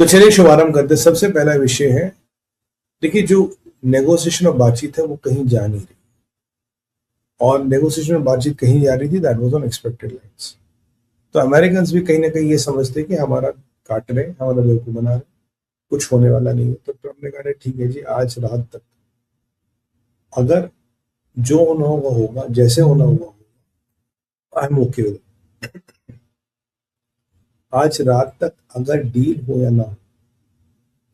तो चलिए शुभारंभ करते हैं। सबसे पहला विषय है, देखिए जो नेगोशिएशन और बातचीत है वो कहीं जा नहीं रही, और नेगोशिएशन और बातचीत कहीं जा रही थी, that was on expected lines. तो अमेरिकन भी कहीं ना कहीं ये समझते कि हमारा काट रहे, हमारा बेवकूफ बना रहे, कुछ होने वाला नहीं है। तो ट्रम्प ने कहा ठीक है जी, आज रात तक अगर जो होना होगा होगा, जैसे होना होगा, आई एम ओके विद। आज रात तक अगर डील हो या ना हो,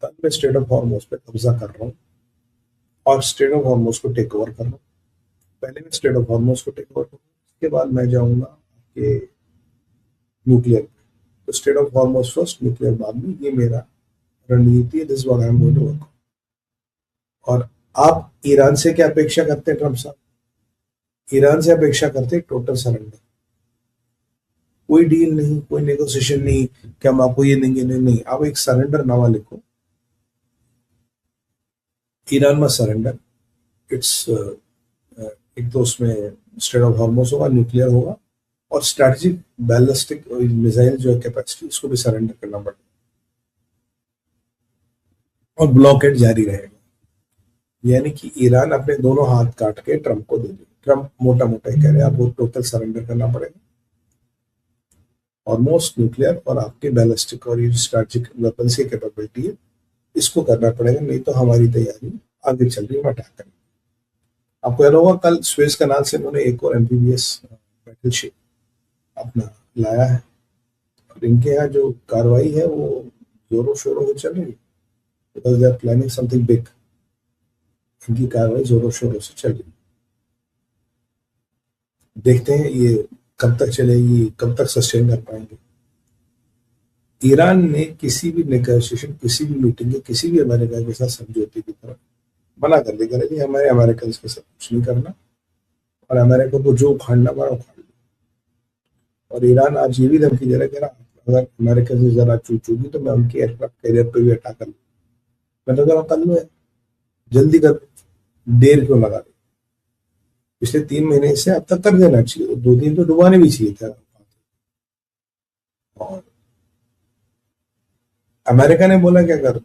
तब मैं स्टेट ऑफ हॉर्मोज पे कब्जा कर रहा हूँ और स्टेट ऑफ हॉर्मोज को टेक ओवर कर रहा हूँ। पहले मैं स्टेट ऑफ हॉर्मोज को टेक ओवर करूँगा, उसके बाद मैं जाऊंगा आपके न्यूक्लियर पे। तो state of Hormuz first, nuclear बाद में। ये मेरा रणनीति है, this what I am going to work. और आप ईरान से क्या अपेक्षा करते हैं ट्रम्प साहब? ईरान से अपेक्षा करते हैं टोटल सरेंडर। कोई डील नहीं, कोई नेगोशिएशन नहीं कि हम आपको ये देंगे, नहीं। आप एक सरेंडर नामा लिखो, ईरान में सरेंडर। इट्स एक तो उसमें स्टेट ऑफ हॉर्मोज होगा, न्यूक्लियर होगा, और स्ट्रैटेजिक बैलिस्टिक मिसाइल जो है कैपेसिटी, उसको भी सरेंडर करना पड़ेगा, और ब्लॉकेड जारी रहेगा। यानी कि ईरान अपने दोनों हाथ काट के ट्रम्प को दे देगा। ट्रम्प मोटा मोटा ही कह रहे हैं आपको टोटल सरेंडर करना पड़ेगा, ऑलमोस्ट न्यूक्लियर और आपके बैलिस्टिक और ये स्ट्रैटेजिक वेपन्स की कैपेबिलिटी है, इसको करना पड़ेगा, नहीं तो हमारी तैयारी आगे चल रही है अटैक करने। आपको याद होगा कल स्वेज कनाल से उन्होंने एक और एमपीवीएस बैटलशिप अपना लाया है, और इनके यहाँ जो कार्रवाई है वो जोरों शोरों से चल रही है, because they are planning something big. इनकी कार्रवाई जोरों शोरों से चल रही है। देखते हैं ये कब तक चलेगी, कब तक सस्टेन कर पाएंगे। ईरान ने किसी भी नेगोशिएशन, किसी भी मीटिंग के, किसी भी अमेरिका के साथ समझौते की तरफ मना कर दिया कि हमारे अमेरिकन के साथ कुछ नहीं करना, और अमेरिका को जो उखाड़ना पड़ा उखाड़ लिया। और ईरान आज ये भी धमकी दे रहा है कि अगर अमेरिका से जरा चूक चूकी तो मैं उनके एयरक्राफ्ट कैरियर पे भी अटैक कर लूँ। मैं तो कर लो, जल्दी कर, देर क्यों लगा रही? पिछले 3 महीने से अब तक कर देना चाहिए, 2 दिन तो डुबाने भी चाहिए था। और अमेरिका ने बोला कि अगर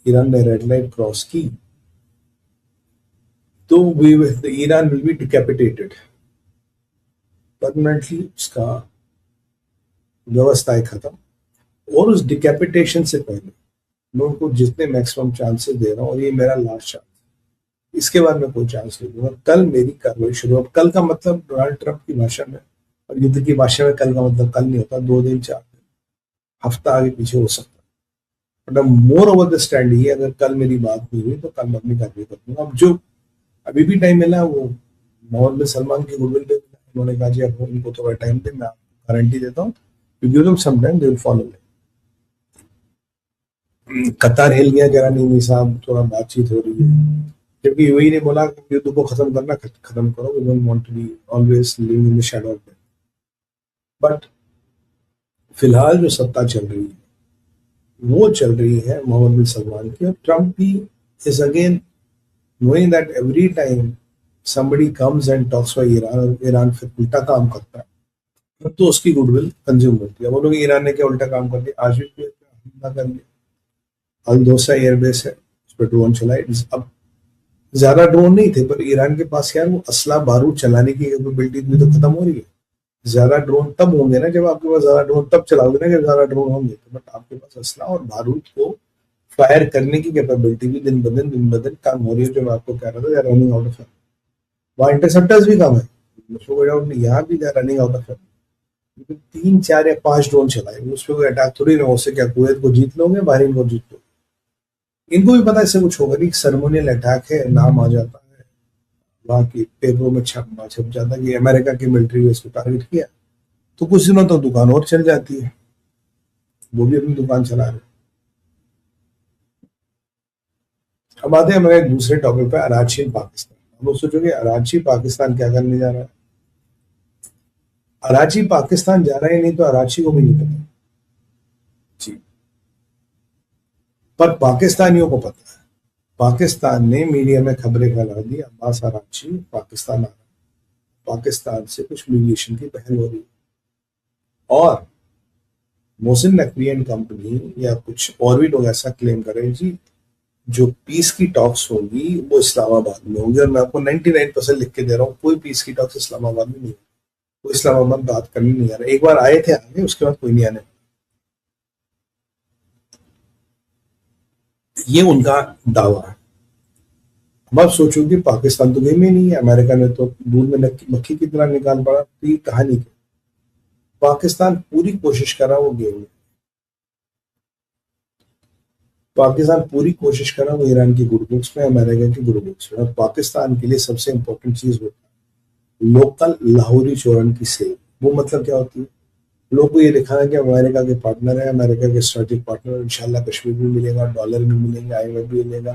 ईरान ने रेड लाइन क्रॉस की तो Iran will be decapitated permanently, उसका व्यवस्था है खत्म। और उस डिकैपिटेशन से पहले मैं उनको जितने मैक्सिमम चांसेस दे रहा हूँ, और ये मेरा लास्ट चांस, इसके बाद मैं कोई चांस नहीं दूंगा। कल मेरी कार्रवाई शुरू। अब कल का मतलब डोनाल्ड ट्रंप की भाषा में और युद्ध की भाषा में कल का मतलब कल नहीं होता, 2 दिन 4 दिन, हफ्ता आगे पीछे हो सकता है। But more over the stand ये, अगर कल मेरी बात नहीं हुई तो कल मैं अपनी कार्रवाई कर दूंगा। अब जो अभी भी टाइम मिला वो मोहम्मद बिन सलमान की गुडविल पे उन्होंने कहा जी अब उनको थोड़ा टाइम दे, मैं आपको गारंटी देता हूँ you give them some time, they will follow. Qatar हिल गया जरा, नहीं साहब थोड़ा बातचीत हो रही है, जबकि यूएई ने बोला कि युद्ध को खत्म करना, खत्म करो, we don't want to be always living in the shadow of them. But फिलहाल जो सत्ता चल रही है वो चल रही है मोहम्मद बिन सलमान की, और ट्रम्प भी is again knowing that every time somebody comes and talks about Iran और ईरान फिर उल्टा काम करता है तो उसकी गुडविल कंज्यूम होती है। वो लोग ईरान ने क्या उल्टा काम कर दिया, आज भी हमला कर दिया। अल-दोसा एयरबेस है, उस पर ड्रोन चलाए। अब ज्यादा ड्रोन नहीं थे, पर ईरान के पास यार वो असला बारूद चलाने की कैपेबिलिटी भी तो खत्म हो रही है। ज्यादा ड्रोन तब होंगे ना जब आपके पास ज्यादा ड्रोन, तब चलाओगे ना जब ज्यादा ड्रोन होंगे। तो बट आपके पास असला और बारूद को फायर करने की कैपेबिलिटी भी दिन ब दिन कम हो रही है। जो मैं आपको कह रहा था, रनिंग आउट ऑफ, वहाँ इंटरसेप्टर्स भी कम है, उसको कोई डाउट नहीं, यहाँ भी रनिंग आउट ऑफ। 3 4 या 5 ड्रोन चलाए, उस पर कोई अटैक थोड़ी ना हो। उससे क्या कुवैत को जीत लोगे, बहरीन को जीत लोगे? इनको भी पता है इससे कुछ होगा नहीं, सर्मोनियल अटैक है, नाम आ जाता है, वहाँ की पेपरों में छप जाता है कि अमेरिका की मिलिट्री बेस को टारगेट किया, तो कुछ दिनों तो दुकान और चल जाती है, वो भी अपनी दुकान चला रहे। अब आते हैं हमारे दूसरे टॉपिक पे, अराची पाकिस्तान। हम लोग सोचोगे अराची पाकिस्तान क्या करने जा रहा है? अराची पाकिस्तान जा रहा है, नहीं तो अराची को भी नहीं पता जी, पर पाकिस्तानियों को पता है। पाकिस्तान ने मीडिया में खबरें फैला दी, अब्बास अराची पाकिस्तान आ रहा है, पाकिस्तान से कुछ मीडिएशन की पहल हो रही है। और मोहसिन नकवी एंड कंपनी या कुछ और भी लोग ऐसा क्लेम करें जी, जो पीस की टॉक्स होगी वो इस्लामाबाद में होंगी, और मैं आपको 99% लिख के दे रहा हूँ, कोई पीस की टॉक्स इस्लामाबाद में नहीं है। वो इस्लामाबाद बात करनी नहीं आ रहा, एक बार आए थे आगे, उसके बाद कोई नहीं आने। ये उनका दावा है। अब आप सोचो कि पाकिस्तान तो गेम ही नहीं है, अमेरिका ने तो दूध में मक्खी की तरह निकाल पड़ा, तो ये कहानी क्या? पाकिस्तान पूरी कोशिश कर रहा वो गेम में, पाकिस्तान पूरी कोशिश कर रहा वो ईरान की गुड बुक्स में, अमेरिका की गुड बुक्स में, और पाकिस्तान के लिए सबसे इंपॉर्टेंट चीज होती है लोकल लाहौरी चौरन की सेल। वो मतलब क्या होती है? लोगों को ये दिखाना कि अमेरिका के पार्टनर है, अमेरिका के स्ट्रेटेजिक पार्टनर, इंशाल्लाह कश्मीर भी मिलेगा, डॉलर भी मिलेंगे, IMF भी मिलेगा,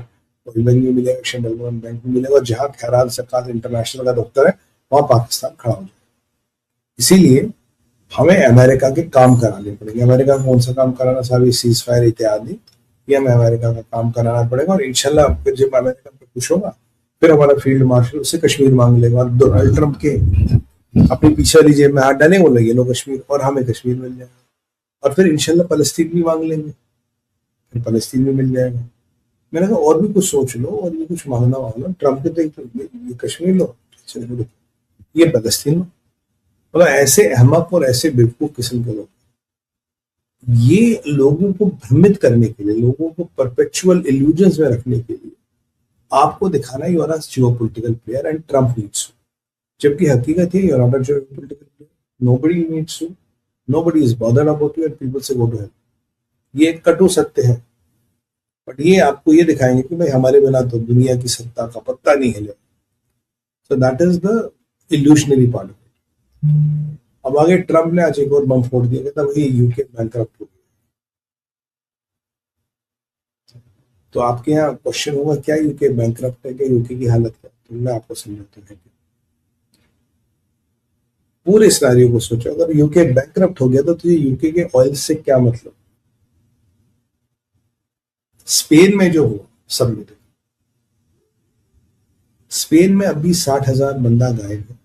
वर्ल्ड बैंक भी मिलेगा, एशियन डेवलपमेंट बैंक भी मिलेगा, और जहां खैरात सरकार इंटरनेशनल का दफ्तर है वहां पाकिस्तान खड़ा हो जाए। इसीलिए हमें अमेरिका के काम कराने पड़ेंगे। अमेरिका को कौन सा काम कराना साहब? सीज फायर इत्यादि, ये हमें अमेरिका का काम कराना पड़ेगा, और इंशाल्लाह फिर जब अमेरिका पे कुछ होगा, फिर हमारा फील्ड मार्शल उससे कश्मीर मांग लेगा, और डोनाल्ड ट्रंप के अपनी पीछे वाली जेब में हाथ डालेंगे, वो लगे लो कश्मीर, और हमें कश्मीर मिल जाएगा, और फिर इंशाल्लाह फलस्तीन भी मांग लेंगे, फिर फलस्तीन भी मिल जाएगा। मैंने कहा और भी कुछ सोच लो, और भी कुछ मांगना मांगना, ट्रंप के तो ये कश्मीर लो, चलो ये फलस्तीन लो। मतलब ऐसे अहमक और ऐसे बेवकूफ किस्म के लोग, ये लोगों को भ्रमित करने के लिए, लोगों को परपेचुअल इल्यूजन्स में रखने के लिए आपको दिखाना you are geo political player and Trump needs, जबकि हकीकत है you are not a geo political player, nobody needs you, nobody is bothered about you and people say go to hell। ये एक कटु सत्य है, बट ये आपको ये दिखाएंगे कि भाई हमारे बिना तो दुनिया की सत्ता का पत्ता नहीं हिले। So that is the illusionary part. अब आगे ट्रम्प ने आज एक और बम फोड़ दिया, कहता भाई यूके बैंकरप्ट हो गया। तो आपके यहाँ क्वेश्चन होगा क्या यूके बैंकरप्ट है, क्या यूके की हालत क्या? तो मैं आपको समझाता हूँ। पूरे सिनारियो को सोचो, अगर यूके बैंकरप्ट हो गया तो तुझे यूके के ऑयल से क्या मतलब? स्पेन में जो हुआ सब में, स्पेन में अभी 60,000 बंदा गायब है,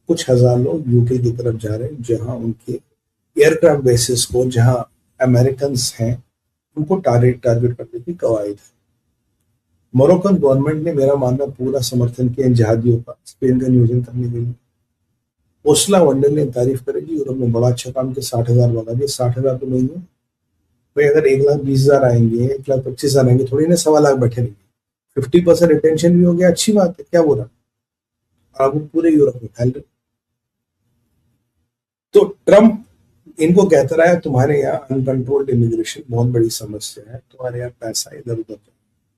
कुछ हजार लोग यूके की तरफ जा रहे हैं, जहां उनके एयरक्राफ्ट बेसिस को, जहां अमेरिकन हैं, उनको टारगेट टारगेट करने की कवायद है। मोरक्कन गवर्नमेंट ने मेरा मानना पूरा समर्थन किया इन जहादियों का स्पेन का नियोजन करने के लिए। उर्सुला वॉन डर लेन तारीफ करेगी, यूरोप में बड़ा अच्छा काम किया, 60,000 भगा दिए। 60,000 तो नहीं है भाई, अगर 1,20,000 आएंगे, 1,25,000 आएंगे, थोड़ी ना 1.25 लाख बैठे रहेंगे। 50% रिटेंशन भी हो गया, अच्छी बात है, क्या बोला? आप पूरे यूरोप में फैल रहे। तो ट्रम्प इनको कहता रहा है तुम्हारे यहाँ अनकंट्रोल्ड इमिग्रेशन बहुत बड़ी समस्या है, तुम्हारे यहाँ पैसा इधर उधर